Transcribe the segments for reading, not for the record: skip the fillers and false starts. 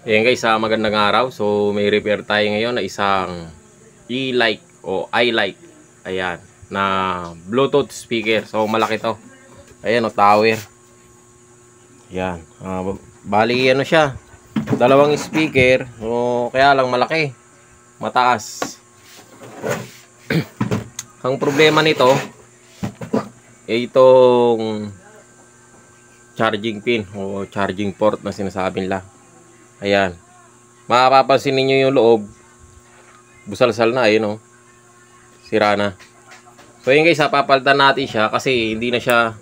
Ayan guys, magandang araw. So may repair tayo ngayon na isang e-light o i-light. Ayan, na Bluetooth speaker. So malaki to. Ayan o, tower. Ayan, bali ano siya, dalawang speaker. O kaya lang malaki, mataas. Ang problema nito ay itong charging pin o charging port na sinasabi nila. Ayan, mapapansin ninyo yung loob, busalsal na, ayun o, sira na. So yun guys, papalitan natin siya kasi hindi na siya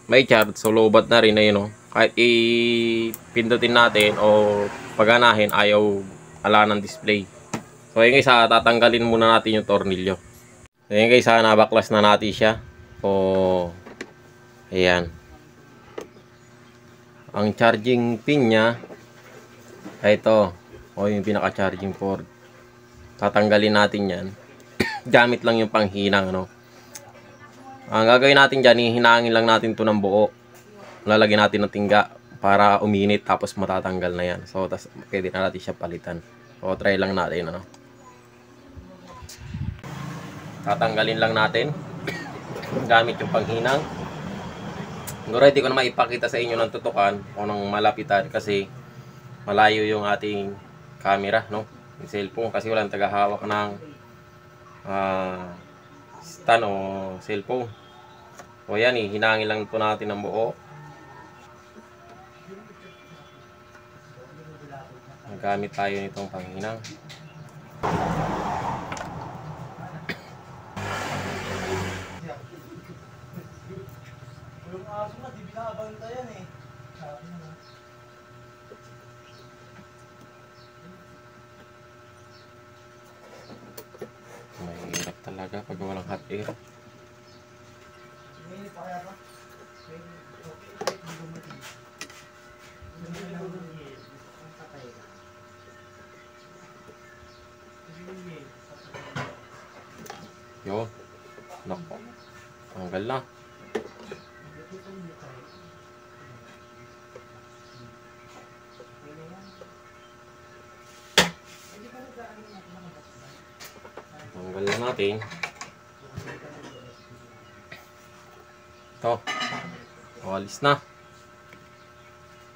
may charge. So lobat na rin, ayun o, kahit ipindutin natin o paganahin, ayaw ala ng display. So yun guys, tatanggalin muna natin yung tornilyo. So yun guys, nabaklas na natin siya. So ayan, ang charging pin nya ay ito, o yung pinaka charging port. Tatanggalin natin yan. Gamit lang yung panghinang, ano. Ang gagawin natin dyan, hihinangin lang natin ito ng buo. Lalagyan natin ng tingga para uminit, tapos matatanggal na yan. So tas pwede na natin siya palitan. So try lang natin, ano. Tatanggalin lang natin gamit yung panghinang. Siguro hindi ko na maipakita sa inyo ng tutukan o ng malapitan kasi malayo yung ating camera, no, yung cellphone, kasi walang tagahawak ng stand o cellphone. So yan, hinangin lang po natin ng buo. Gamit tayo nitong panghinang. Yung aso na, di binabantayan eh. Sabi na. Mahirap talaga pag walang hot air. May pa kaya ba? Yun. Nako. Tanggal na. Tanggal na natin. Ito. Alis na.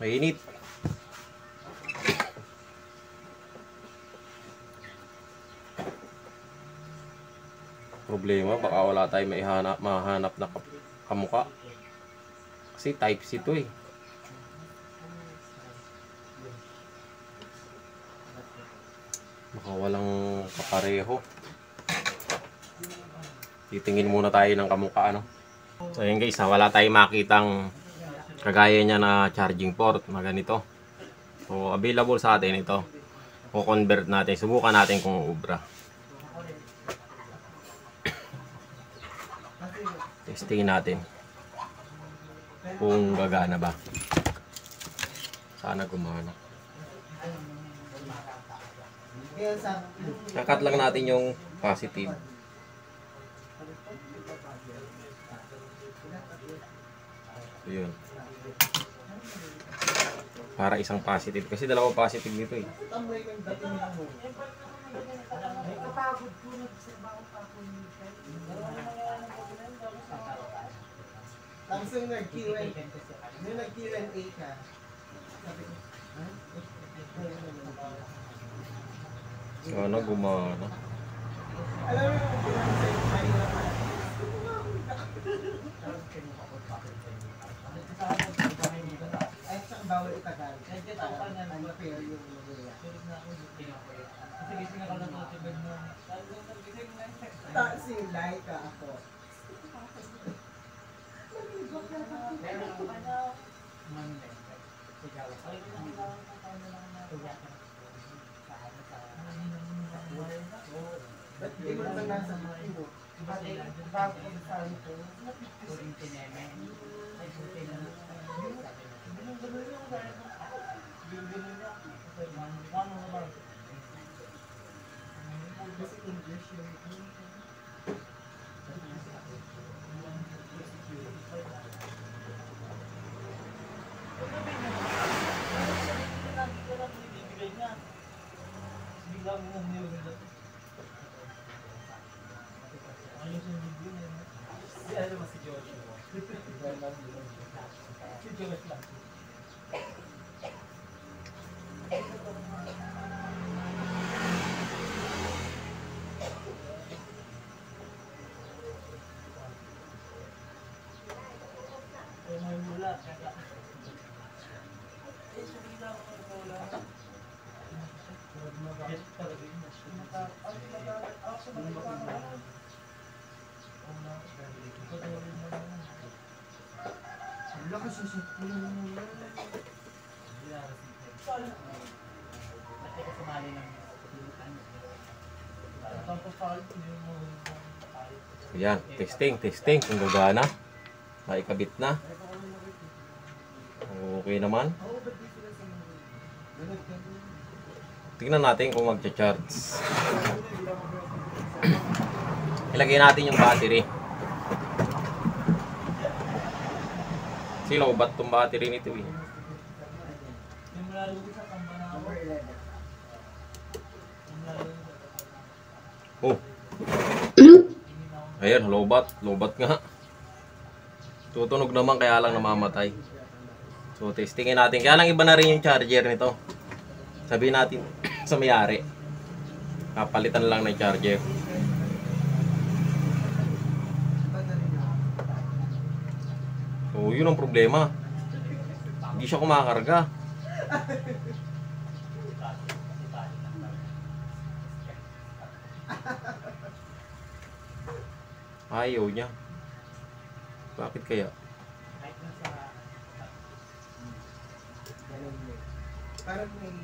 Mainit. Problema, baka wala tayong mahanap na kamukha. Kasi type C to eh. Baka walang kapareho. Titingin muna tayo ng kamukha, ano. So yun guys, wala tayong makitang kagaya niya na charging port na ganito. So available sa atin ito. O-convert natin. Subukan natin kung ubra. Testingin natin kung gagana ba. Sana gumana. Kakat lang natin yung positive. So, yun. Para isang positive. Kasi dalawang positive nito eh. Tapos yung nag-Q&A ka, sabi ko, Sana gumana. alam mo yung ay, saka bawal itagal. Unfair yung mga. Taas yung like ako. Ba't di mo naman nasa mga imo? Bago ko sa ito. Kasi English yung Ayan, testing kung gagana. Naikabit na. Okay naman. Tingnan natin kung magcha-charge. Ilagay natin yung battery. Silo, ba't itong battery nito eh? Oh. Ayan, lobat nga. Tutunog naman kaya lang namamatay. So testingin natin. Kaya lang iba na rin yung charger nito. Sabihin natin sa may-ari. Kapalitan lang ng charger. So yun ang problema. Hindi siya kumakarga. Ayaw niya. Bakit kaya? Parang may...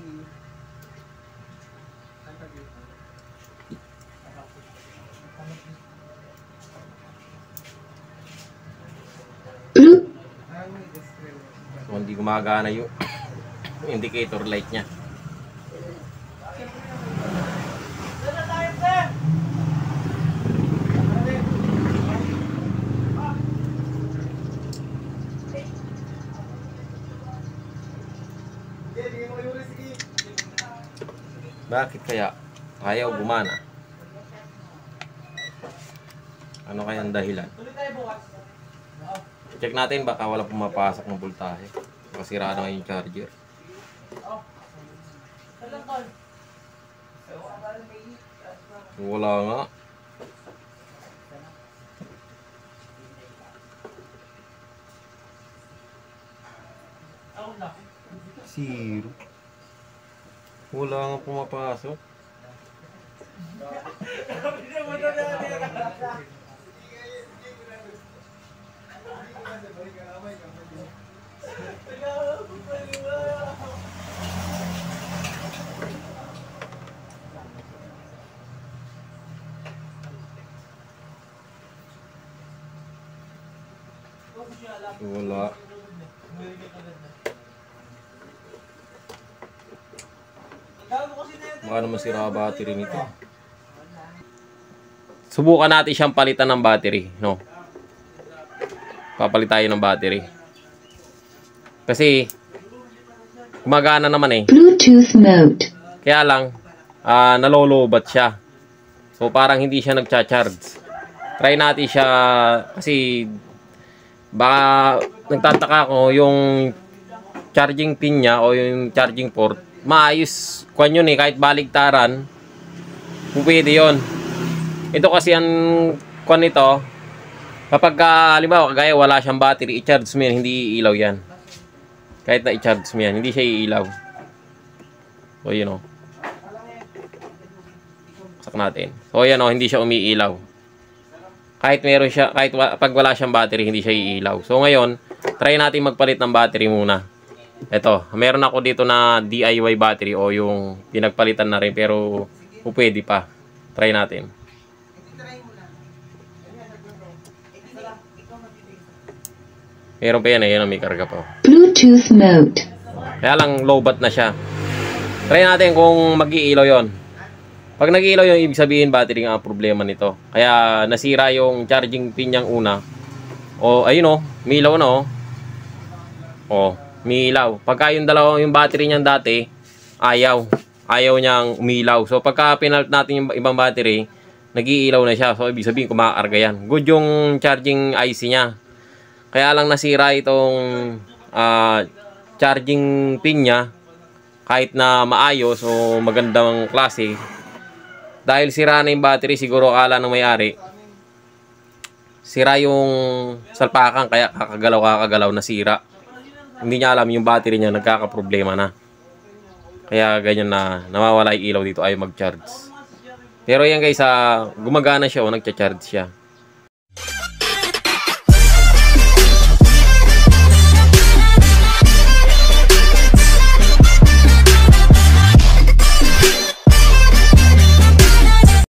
So hindi gumagana yung indicator light niya. Bakit kaya ayaw gumana? Ano kaya ang dahilan? Check natin, baka wala pumapasok ng voltahe. Masira na yung charger. Wala nga. Zero. Wala nga pumapasok. Wala. Baka naman sira battery nito. Subukan natin siyang palitan ng battery, no? Papalit tayo ng battery. Kasi gumagana naman eh. Bluetooth mode. Kaya lang nalolobat siya. So parang hindi siya nagcha-charge. Try natin siya kasi baka nagtataka ko yung charging pin niya o yung charging port maayos kwan yun eh, kahit baligtaran pwede yun. Ito kasi ang kwan nito kapag halimbawa kagaya wala siyang battery, i-charge mo yan, hindi iilaw yan. Kahit na i-charge mo yan, hindi siya iilaw. So yun o, sak natin. So yan o, hindi siya umiilaw. Kahit meron siya, kahit pag wala siyang battery, hindi siya iilaw. So ngayon, try natin magpalit ng battery muna. Ito, meron ako dito na DIY battery o yung pinagpalitan na rin pero pwede pa. Try natin. Meron pa yan eh, yan ang may karga pa. Bluetooth mode. Kaya lang lowbat na siya. Try natin kung mag-iilaw yon. Pag nag-iilaw yung ibig sabihin battery nga ang problema nito. Kaya nasira yung charging pin niyang una. O ayun o, milaw na o. O, milaw. Pagka yung dalawa yung battery niyan dati, ayaw niyang umilaw. So pagka pinalit natin yung ibang battery, nag-iilaw na siya. So ibig sabihin kumakarga yan. Good yung charging IC niya. Kaya lang nasira itong charging pin niya, kahit na maayos o magandang klase, dahil sira na yung battery, siguro akala ng may-ari, sira yung salpakan, kaya kakagalaw na sira. Hindi niya alam yung battery niya nagkakaproblema na. Kaya ganyan na nawawala yung ilaw dito, ay mag-charge. Pero yan guys, gumagana siya o nagcha-charge siya.